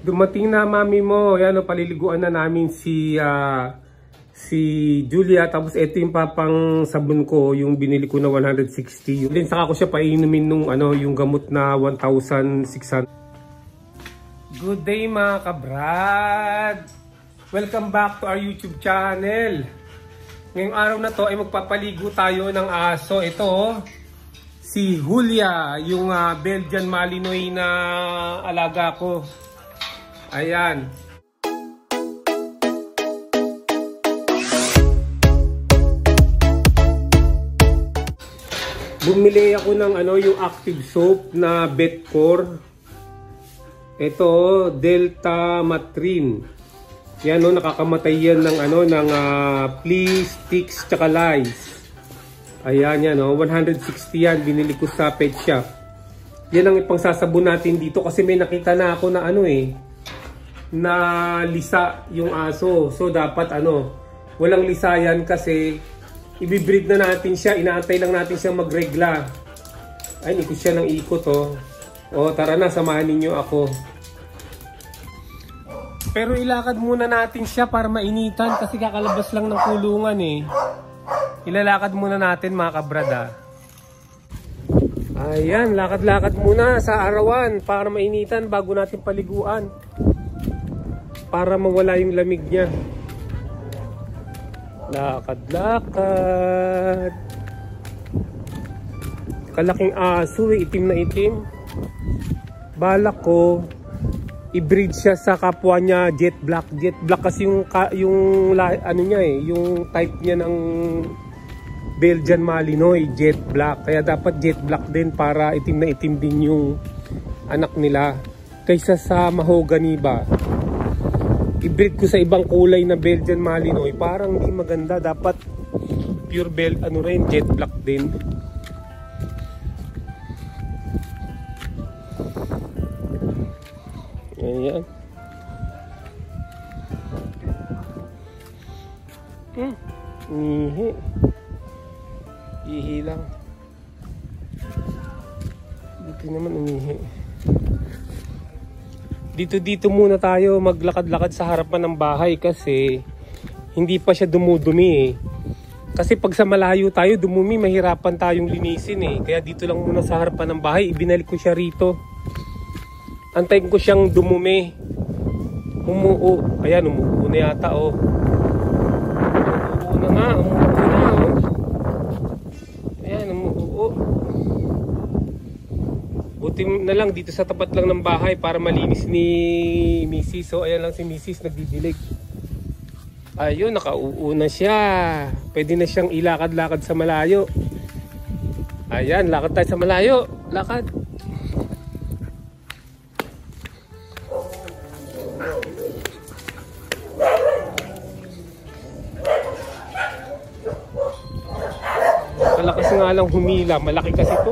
Dumating na mami mo. Yan o, paliliguan na namin si Julia. Tapos ito yung papang sabon ko, yung binili ko na 160. Then saka ko siya painumin nung yung gamot na 1,600. Good day mga kabrad! Welcome back to our YouTube channel. Ngayong araw na to ay magpapaligo tayo ng aso. Ito si Julia, yung Belgian Malinois na alaga ko. Ayan. Bumili ako ng yung active soap na Betcor. Ito, Delta Matrin. Yan nakakamatay yan ng ng fleas, ticks, tsaka lice. Ayan yan 160 yan, binili ko sa pet shop. Yan ang ipangsasabon natin dito kasi may nakita na ako na na lisa yung aso. So dapat walang lisa yan kasi ibibreed na natin siya, inaantay lang natin siyang magregla. Ay, ikot siya ng ikot tara na, samahan ninyo ako. Pero ilakad muna natin siya para mainitan kasi kakalabas lang ng kulungan Ilalakad muna natin mga kabrada. Ayan, lakad-lakad muna sa arawan para mainitan bago natin paliguan. Para mawala yung lamig niya. Lakad-lakad. Kalaking aso itim na itim. Balak ko i-breed siya sa kapwa niya jet black. Jet black kasi yung type niya ng Belgian Malinois, jet black. Kaya dapat jet black din para itim na itim din yung anak nila. Kaysa sa mahogany ba. I-breed ko sa ibang kulay na Belgian Malinois, parang hindi maganda. Dapat pure jet black din. Ayan. Ihi. Ihi lang. Dito naman umihi. Dito muna tayo maglakad-lakad sa harapan ng bahay kasi hindi pa siya dumudumi Kasi pag sa malayo tayo dumumi, mahirapan tayong linisin Kaya dito lang muna sa harapan ng bahay, ibinalik ko siya rito. Antayin ko siyang dumumi. Umuo. Ayan, umuo na yata Umuo na nga, Ayan, umuo. Buti na lang dito sa tapat lang ng bahay para malinis ni Mrs. So ayan lang si Mrs. nagdidilig. Ayun, nakauo na siya. Pwede na siyang ilakad-lakad sa malayo. Ayan, lakad tayo sa malayo. Lakad. Malakas nga lang humila. Malaki kasi ito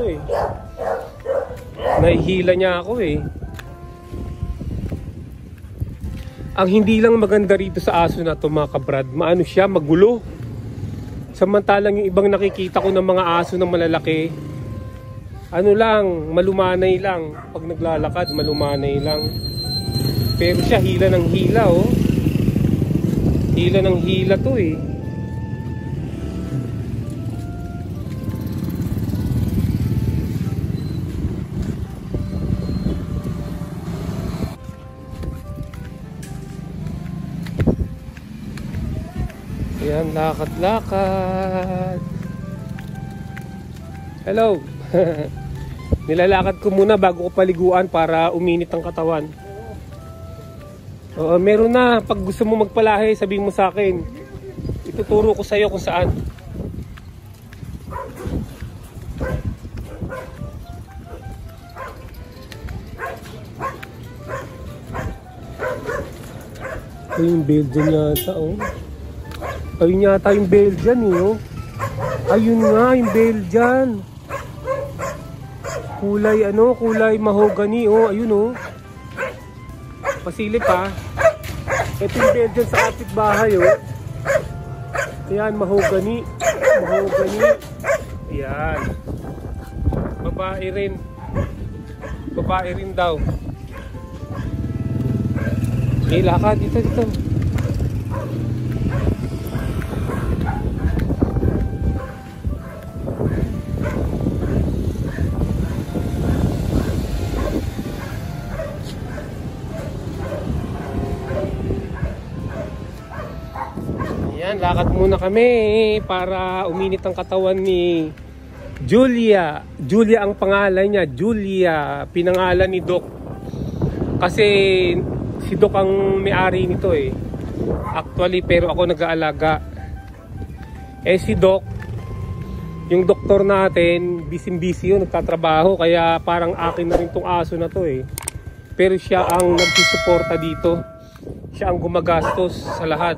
Nahihila niya ako Ang hindi lang maganda rito sa aso na to mga kabrad, maano siya, magulo. Samantalang yung ibang nakikita ko ng mga aso na malalaki, malumanay lang. Pag naglalakad, malumanay lang. Pero siya, hila ng hila Hila ng hila to Ayan, lakad-lakad. Hello. Nilalakad ko muna bago ko paliguan para uminit ang katawan. Meron na. Pag gusto mo magpalahi, sabihin mo sa akin. Ituturo ko sa iyo kung saan. Ito yung Belgian yata Ayun yata yung Belgian Ayun nga yung Belgian. Kulay mahogany ayun Pasilip Ito yung Belgian sa kapitbahay Ayan, mahogany. Ayan. Babae rin daw. Okay, lakad. Dito, dito. Ayan, lakad muna kami para uminit ang katawan ni Julia. Julia ang pangalan niya. Julia, pinangalan ni Doc. Kasi si Doc ang may-ari nito eh. Actually, pero ako nag-aalaga. Eh si Doc, yung doktor natin, busy-busy yun, nagtatrabaho. Kaya parang akin na rin tong aso na to eh. Pero siya ang nagsusuporta dito. Siya ang gumagastos sa lahat.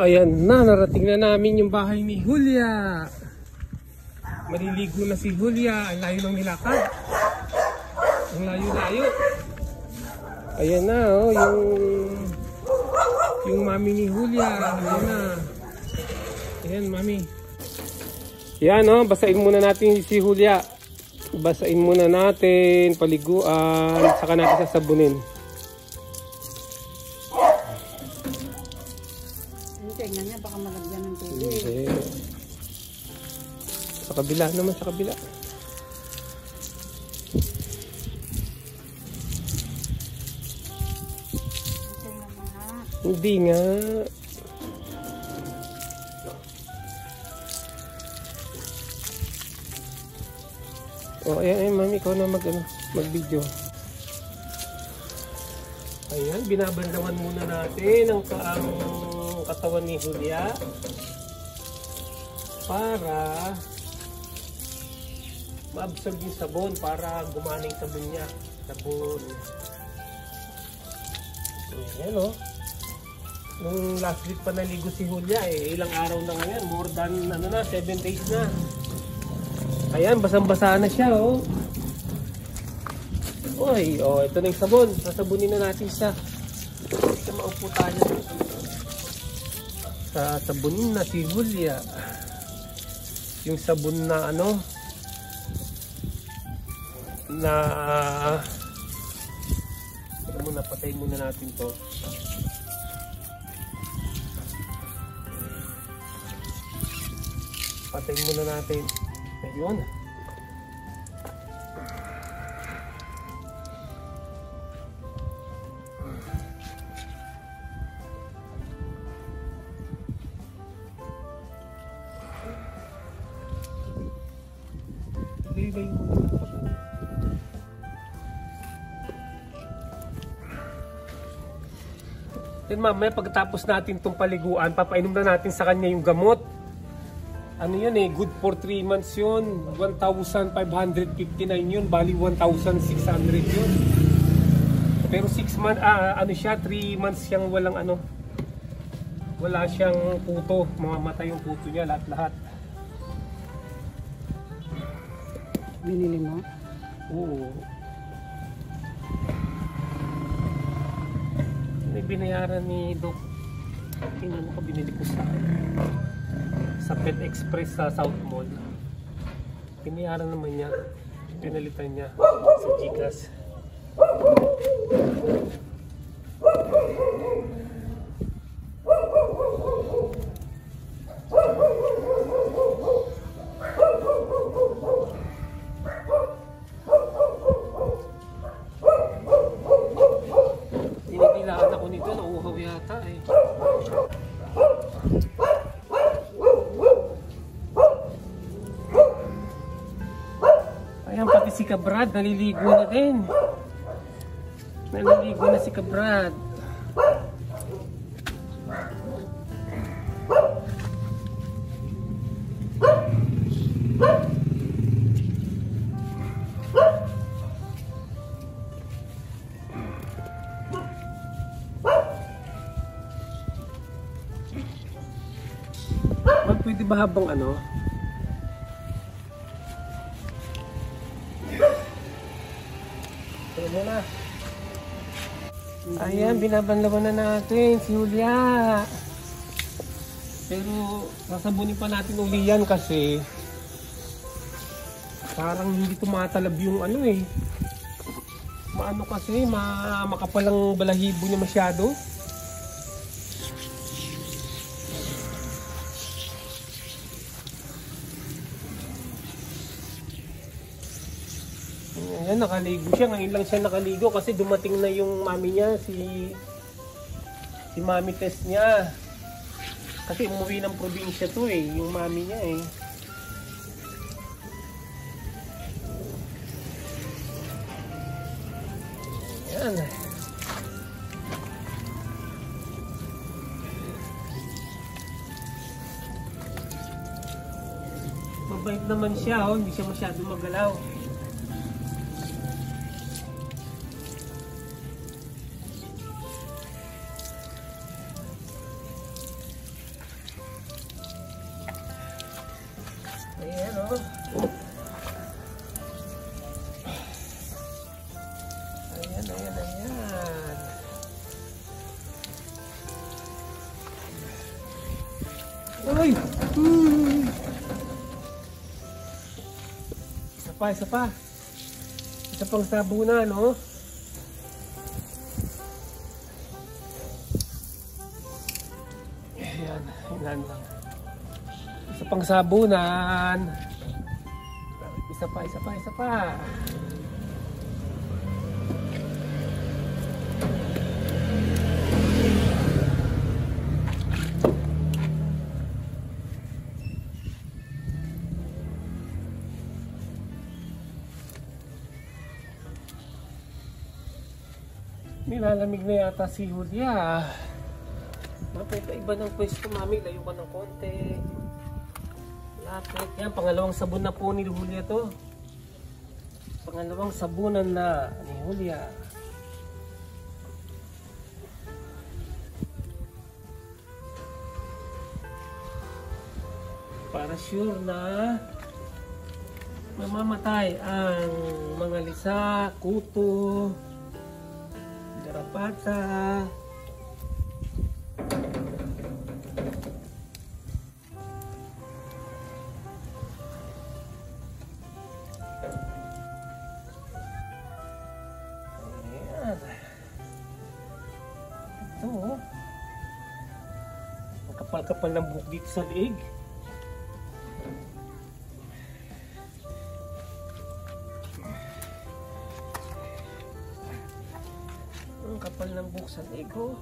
Ayan na, narating na namin yung bahay ni Julia. Maliligo na si Julia. Ang layo ng nilakad. Ang layo-layo. Ayan na, oh, yung mami ni Julia. Ayan na. Ayan, mami. Ayan, oh, basain muna natin si Julia. Basain muna natin, paliguan, saka natin sasabunin. Tingnan niya, baka malagyan ng tubig. Okay. Sa kabila naman, sa kabila. Hindi nga. Oh, ayan, mami, ikaw na mag-video. Ayan, binabandawan muna natin ang katawan ni Julia para ma-absorb yung sabon, para gumana yung sabon niya. Sabon. Ayan o. Nung last week pa naligo si Julia eh, ilang araw na ngayon, more than 7 days na. Ayan, basang-basa na siya oh. Uy, oh, ito na yung sabon. Sasabunin na natin siya. Ito, maupo tayo. Sasabunin na si Julia. Yung sabon na patay muna natin to. Patay muna natin. Ayun. Then mamaya pagkatapos natin itong paliguan, papainom na natin sa kanya yung gamot. Ano yun eh, good for 3 months yun. 1,559 yun, bali 1,600 yun. Pero 6 months, siya, 3 months siyang walang wala siyang puto. Mamamatay yung puto niya, lahat-lahat. Binili mo? Oo. May binayaran ni Doc. Tingnan ko, binili ko sa Pet Express sa South Mall. Binayaran naman niya. Pinalitan niya sa Gcash. Tinibilaan ako nito, nauuhaw yata eh. Ayan, pati si Kabrad, naliligo na din. Naliligo na si Kabrad. Pwede ba habang Ayan, binabanlawan na natin si Julia. Pero sasabunin pa natin uli yan kasi parang hindi tumatalab yung maano kasi, makapalang balahibo niya masyado. Ayan, nakaligo siya. Ngayon lang siya nakaligo kasi dumating na yung mami niya, si mami test niya. Kasi umuwi ng probinsya to eh, yung mami niya eh. Ayan. Mabait naman siya, oh. Hindi siya masyado magalaw. Ayan, oh. Ayan, ayan, ayan. Uy! Isa pa. Isa pang sabunan, no? Ayan, ilan lang. Isa pang sabunan. Isa pa. Nilalamig na yata si Julia. Mapaiba ng pwesto, mami. Layo ka ng konti. Lapit. Yan, pangalawang sabon na po ni Julia to. Pangalawang sabunan na ni Julia. Para sure na mamamatay ang mga lisa, kuto, garapata. Ayan. Ito, oh. Ang kapal-kapal ng buhok dito sa liig. Ang kapal ng buhok sa liig, oh.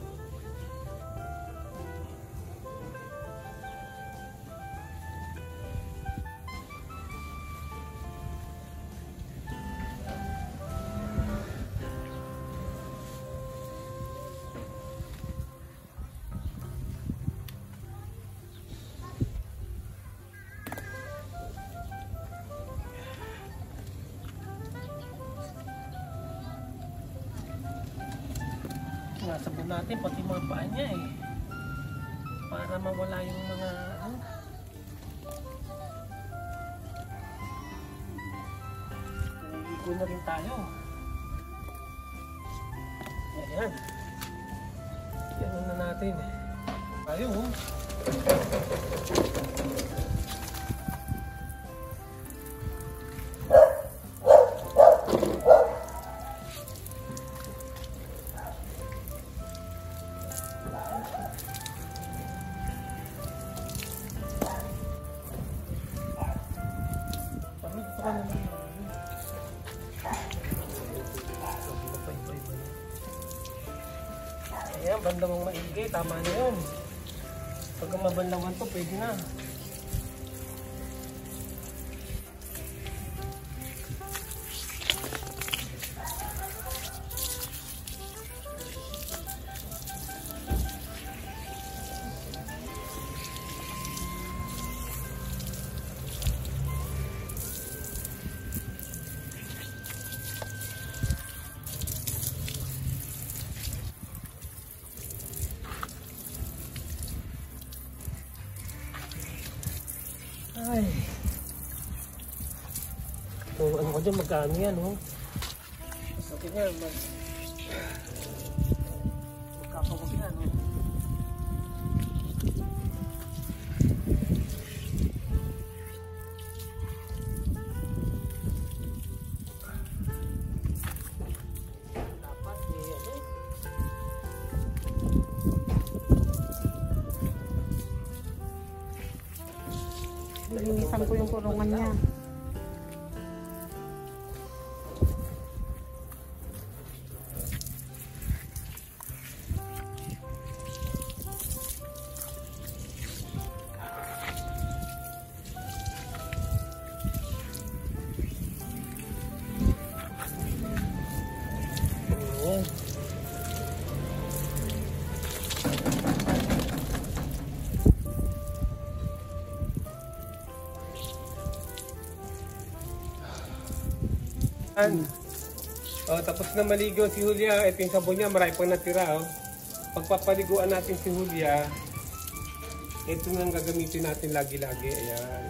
Nasabon natin pati mga paa niya eh, para mawala yung mga naligo na rin tayo. Ayan, yan na natin tayo, oh. Ayan, bandang maigi, tama na yun. Pag mabandawan to, pwede na. Ay. Kung ano ko dyan, magkano yan, oh. Sabi nga, magkapagod yan, oh. ko yung kulungan niya. Tapos na maligo si Julia. Ito yung sabon niya, marami pang natira. Pagpapaliguan natin si Julia, ito nang gagamitin natin lagi-lagi. Ayan.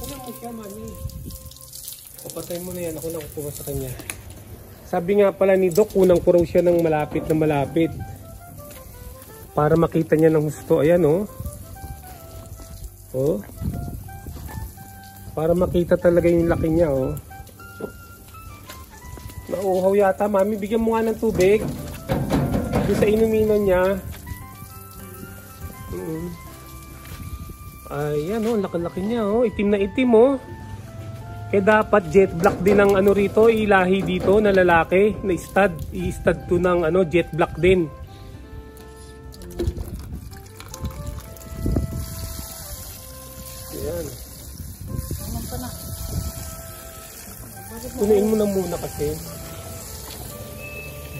Ano mo siya, mami? Papatay mo na yan. Ako na kukuha sa kanya. Sabi nga pala ni Doc, unang ko raw siya ng malapit na malapit. Para makita niya ng husto. Ayan, oh. Oh. Para makita talaga yung laki niya, oh. Nauuhaw yata, mami. Bigyan mo nga ng tubig. Doon sa inuminan niya. Ayan, oh. Laki-laki niya, oh. Itim na itim, oh. Kaya dapat jet black din ang ano rito, ilahi dito na lalaki, na stud. I-stud to ng ano, jet black din. Ayan. Punuin mo na muna kasi.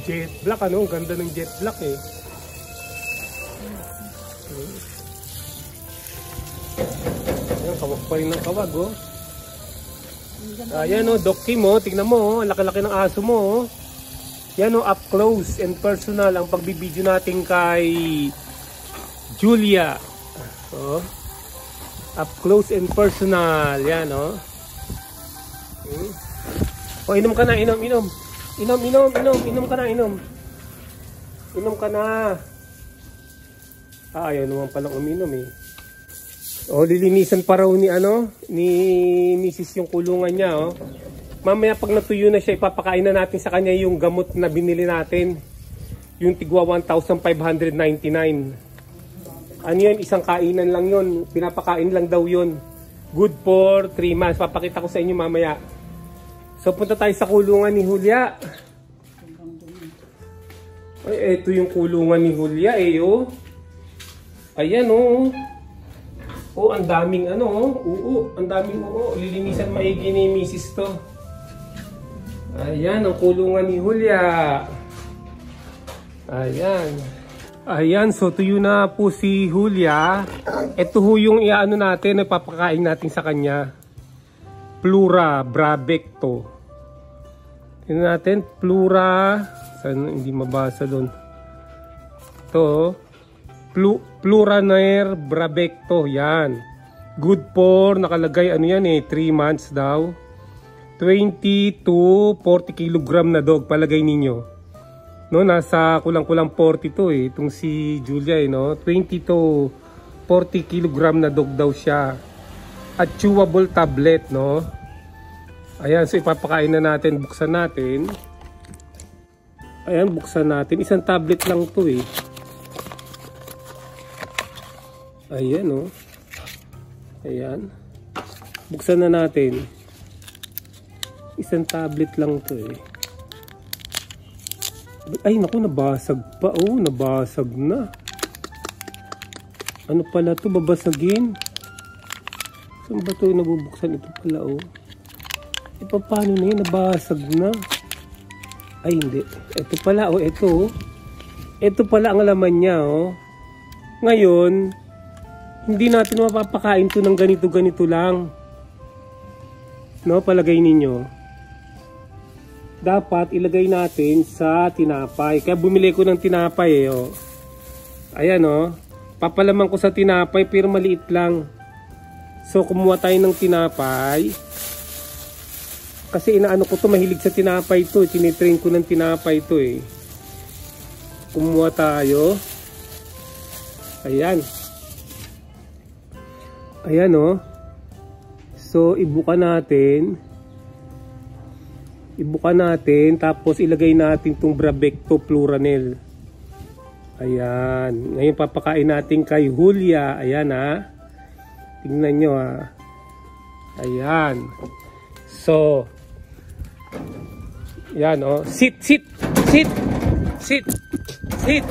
Jet black, ano? Ang ganda ng jet black eh. Ayan, kawag pa rin ng kawag, oh. Ayan, oh, Doc Kim, oh. Tignan mo, oh. Ang laki-laki ng aso mo, oh. Yan, oh, up close and personal ang pagbibideo natin kay Julia. Oh. Up close and personal. Yan, oh. O, inom ka na, inom. Inom ka na, inom. Inom ka na. Ayaw naman palang uminom eh. O, lilinisan pa raw ni Mrs. yung kulungan niya, oh. Mamaya pag natuyo na siya, ipapakain na natin sa kanya yung gamot na binili natin. Yung tigwa 1,599. Ano yun? Isang kainan lang yun. Pinapakain lang daw yun. Good for 3 months. Papakita ko sa inyo mamaya. So, punta tayo sa kulungan ni Julia. Ay, ito yung kulungan ni Julia, eh, oh. Ayan, oh. Oh, ang daming ano, oh. Oo, ang daming, oo. Lilinisan maigi ni Mrs. to. Ayan, ang kulungan ni Julia. Ayan. Ayan, so tuyo na po si Julia. Ito ho yung iaano natin, napapakain natin sa kanya. Plura Brabecto. Tingnan natin, Plura, saan hindi mabasa doon. Ito, Pluranair Brabecto, yan. Good for, nakalagay, ano yan eh, 3 months daw. 20 to 40 kilogram na dog, palagay ninyo. No, nasa kulang-kulang 40 to eh, itong si Julia eh, no. 20 to 40 kilogram na dog daw siya. At chewable tablet, no. Ayan, so ipapakain na natin, buksan natin. Ayan, buksan natin. Isang tablet lang to eh. Ayan, oh. Ayan. Buksan na natin. Isang tablet lang to eh. Ay, naku, nabasag pa. Oh, nabasag na. Ano pala to? Babasagin. Saan ba to nabubuksan? Ito pala, oh. E, paano na yun? Nabasag na. Ay, hindi. Ito pala, oh. Ito, oh. Ito pala ang laman niya, oh. Ngayon, hindi natin mapapakain to ng ganito-ganito lang. No, palagay ninyo. Dapat ilagay natin sa tinapay. Kaya bumili ko ng tinapay, eh, oh. Ayan, oh. Papalaman ko sa tinapay pero maliit lang. So, kumuha tayo ng tinapay. Kasi inaano ko to, mahilig sa tinapay to. Tinitrain ko ng tinapay to eh. Kumuha tayo. Ayan. Ayan, oh. So, ibuka natin. Ibuka natin. Tapos, ilagay natin itong Brabecto Pluranel. Ayan. Ngayon papakain natin kay Julia. Ayan ha. Tingnan nyo ha. Ayan. So, yan oh. Sit, sit, sit, sit, sit,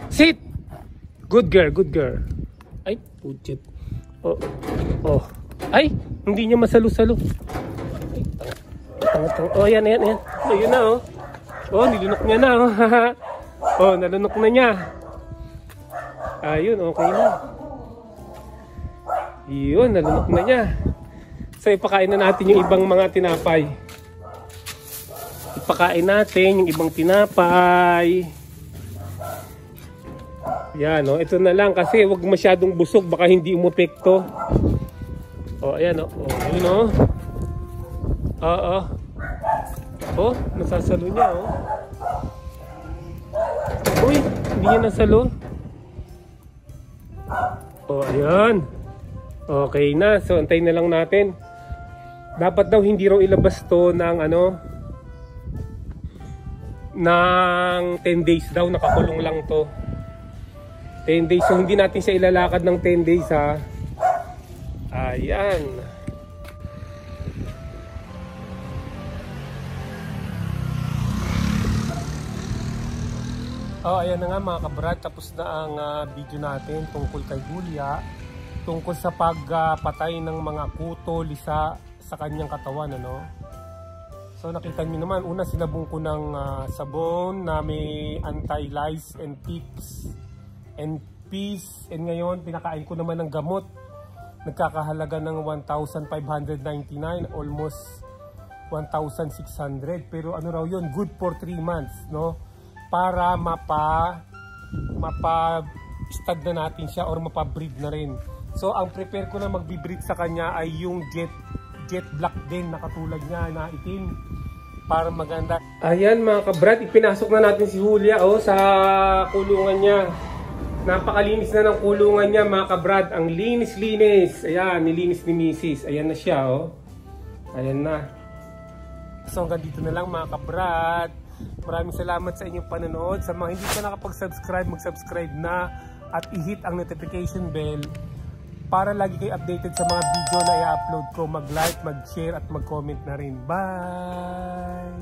sit. Good girl, good girl. Ay, putsit. Oh, oh. Ay, hindi niya masalo-salo. Oh, yan, yan, yan. Ayun na oh. Oh, nilunok niya na oh. Oh, nalunok na niya. Ayun, okay na. Yun, nalunok na niya. So, ipakain na natin yung ibang mga tinapay. Ipakain natin yung ibang tinapay. Yan, oh. Ito na lang kasi wag masyadong busog. Baka hindi umepekto. Oh, ayan, oh. Oh, ayun, oh. Oo. Oh, nasasalo niya, oh. Uy, hindi niya nasalo. Oh, ayan. Okay na. So, antayin na lang natin. Dapat daw hindi raw ilabas to ng ano, ng 10 days daw. Nakakulong lang to. 10 days. So, hindi natin siya ilalakad ng 10 days, ha. Ayan. Oh, ayan na nga mga kabrad. Tapos na ang video natin tungkol kay Julia. Tungkol sa pagpatay ng mga kuto, lisa sa kanyang katawan, ano. So nakita niyo naman, una sinabong ko ng sabon na may anti-lice and ticks and peas. And ngayon pinakain ko naman ng gamot. Nagkakahalaga ng 1,599, almost 1,600. Pero ano raw yun, good for 3 months, no? Para mapa-stud na natin siya or mapa-breed na rin. So ang prepare ko na magbi-breed sa kanya ay yung jet black din na katulad niya na itim para maganda. Ayan mga kabrad, ipinasok na natin si Julia sa kulungan niya. Napakalinis na ng kulungan niya mga kabrad. Ang linis-linis. Ayan, nilinis ni Mrs. Ayan na siya oh. Ayan na. So hanggang dito na lang mga kabrad. Maraming salamat sa inyong panonood. Sa mga hindi pa nakapag-subscribe, mag-subscribe na at i-hit ang notification bell para lagi kayo updated sa mga video na i-upload ko. Mag-like, mag-share at mag-comment na rin. Bye!